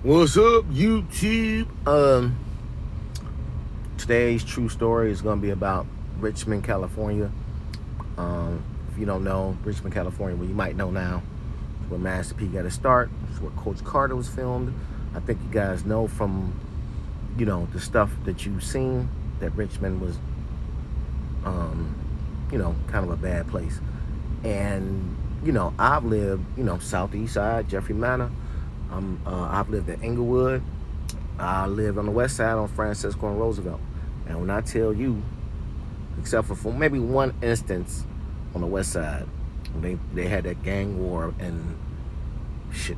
What's up, YouTube? Today's true story is going to be about Richmond, California. If you don't know Richmond, California, well, you might know now. It's where Master P got to start. It's where Coach Carter was filmed. I think you guys know from, the stuff that you've seen that Richmond was, kind of a bad place. And, I've lived, southeast side, Jeffrey Manor. I've lived in Inglewood. I lived on the west side on Francisco and Roosevelt. And when I tell you, except for maybe one instance on the west side, they had that gang war in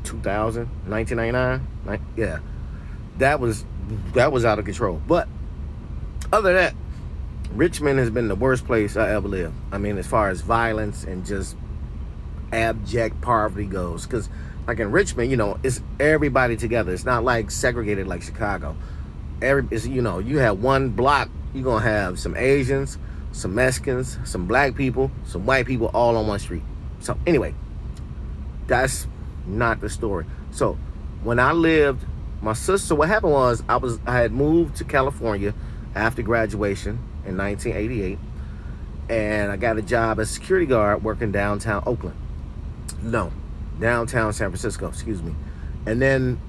2000, 1999. Yeah, that was out of control. But other than that, Richmond has been the worst place I ever lived. I mean, as far as violence and just abject poverty goes, because like in Richmond, it's everybody together. It's not like segregated like Chicago. You have one block, you're going to have some Asians, some Mexicans, some black people, some white people all on one street. So anyway, that's not the story. So when I lived, my sister, what happened was I had moved to California after graduation in 1988, and I got a job as a security guard working downtown Oakland. No. Downtown San Francisco, excuse me. And then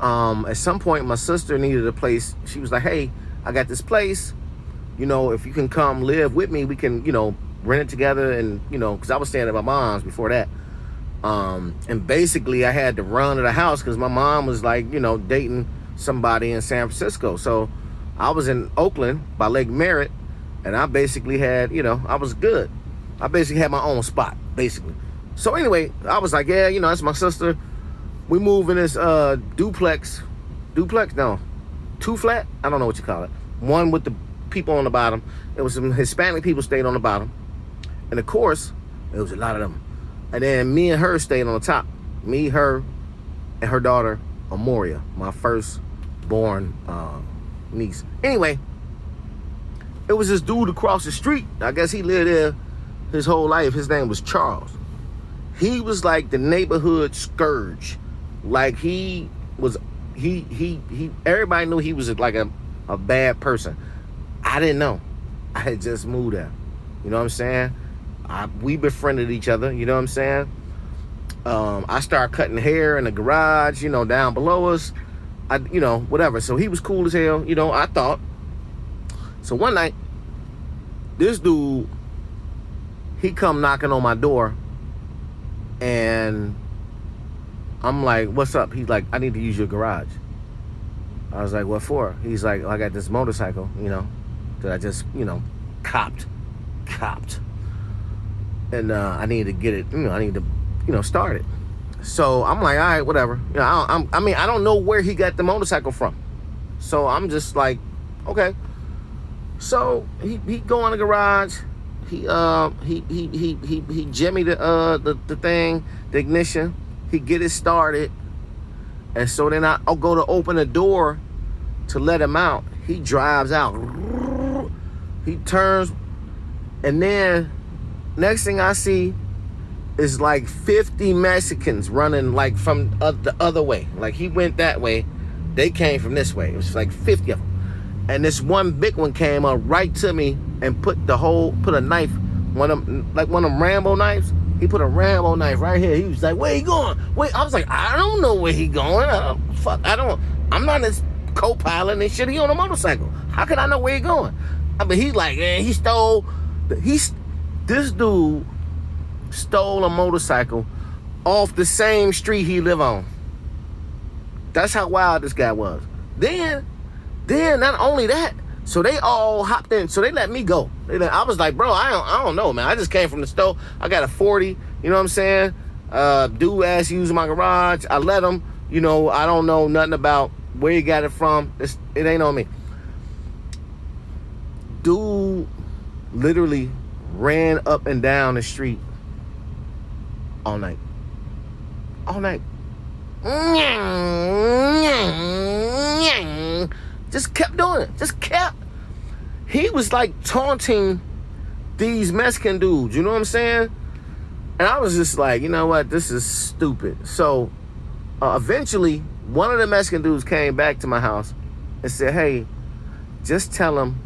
at some point my sister needed a place. She was like, hey, I got this place, if you can come live with me, we can rent it together. And because I was staying at my mom's before that, and basically I had to run to the house because my mom was like dating somebody in San Francisco. So I was in Oakland by Lake Merritt, and I basically had I was good. I basically had my own spot basically. So anyway, I was like, yeah, that's my sister. We move in this two flat, I don't know what you call it. One with the people on the bottom. It was some Hispanic people stayed on the bottom. And of course, it was a lot of them. And then me and her stayed on the top. Me, her, and her daughter, Amoria, my first born niece. Anyway, it was this dude across the street. I guess he lived there his whole life. His name was Charles. He was like the neighborhood scourge. Like everybody knew he was like a bad person. I didn't know. I had just moved there. You know what I'm saying? We befriended each other. You know what I'm saying? I started cutting hair in the garage, down below us. Whatever. So he was cool as hell, I thought. So one night, this dude, he come knocking on my door. And I'm like, what's up? He's like, I need to use your garage. I was like, what for? He's like, I got this motorcycle, that I just, copped. And I need to get it, I need to, start it. So I'm like, all right, whatever. I don't know where he got the motorcycle from. So I'm just like, okay. So he go in the garage. He jimmy the thing, the ignition. He get it started, and so then I'll go to open the door to let him out. He drives out. He turns, and then next thing I see is like 50 Mexicans running like from the other way. Like he went that way, they came from this way. It was like 50 of them. And this one big one came up right to me and put a knife, one of them Rambo knives. He put a Rambo knife right here. He was like, where he going? Wait, I was like, I don't know where he going. I'm not his co-pilot and shit. He on a motorcycle. How can I know where he going? He's like, man, this dude stole a motorcycle off the same street he live on. That's how wild this guy was. Then not only that, so they all hopped in. So they let me go. I was like, bro, I don't know, man. I just came from the store. I got a 40. You know what I'm saying? Dude asked using my garage. I let him. I don't know nothing about where he got it from. It ain't on me. Dude literally ran up and down the street all night. All night. Just kept doing it. Just kept. He was like taunting these Mexican dudes. You know what I'm saying? And I was just like, you know what? This is stupid. So Eventually, one of the Mexican dudes came back to my house and said, "Hey, just tell him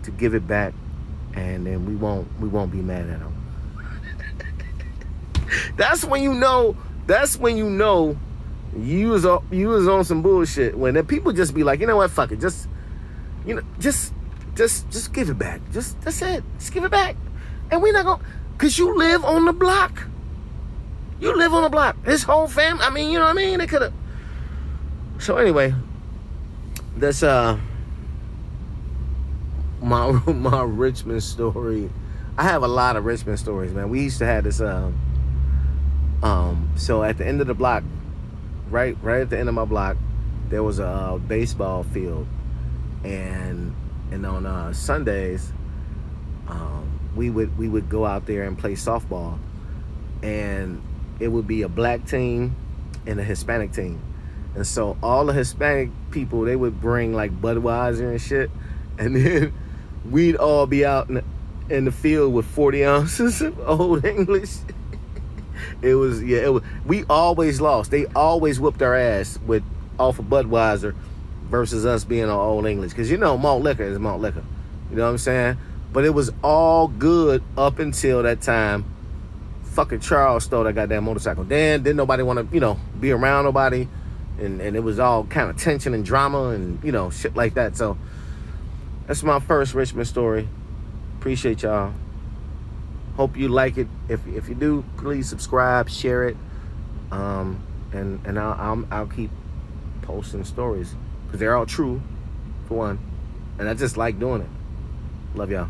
to give it back, and then we won't be mad at him." That's when you know. That's when you know you was on some bullshit. When the people just be like, you know what, fuck it, just give it back. That's it. Just give it back, and we not gonna, cause you live on the block. You live on the block. His whole family. I mean, you know what I mean? They could have. So anyway, that's my Richmond story. I have a lot of Richmond stories, man. We used to have this so at the end of the block, right at the end of my block, there was a baseball field, and on Sundays, we would go out there and play softball, and it would be a black team and a Hispanic team. And so all the Hispanic people, they would bring like Budweiser and shit, and then we'd all be out in the field with 40 ounces of Old English. It was we always lost. They always whooped our ass off of Budweiser versus us being on Old English. Because you know malt liquor is malt liquor. You know what I'm saying? But it was all good up until that time fucking Charles stole that goddamn motorcycle. Then didn't nobody want to, be around nobody. And it was all kind of tension and drama and, shit like that. So that's my first Richmond story. Appreciate y'all. Hope you like it. If you do, please subscribe, share it. And I'll keep posting stories because they're all true, for one. And I just like doing it. Love y'all.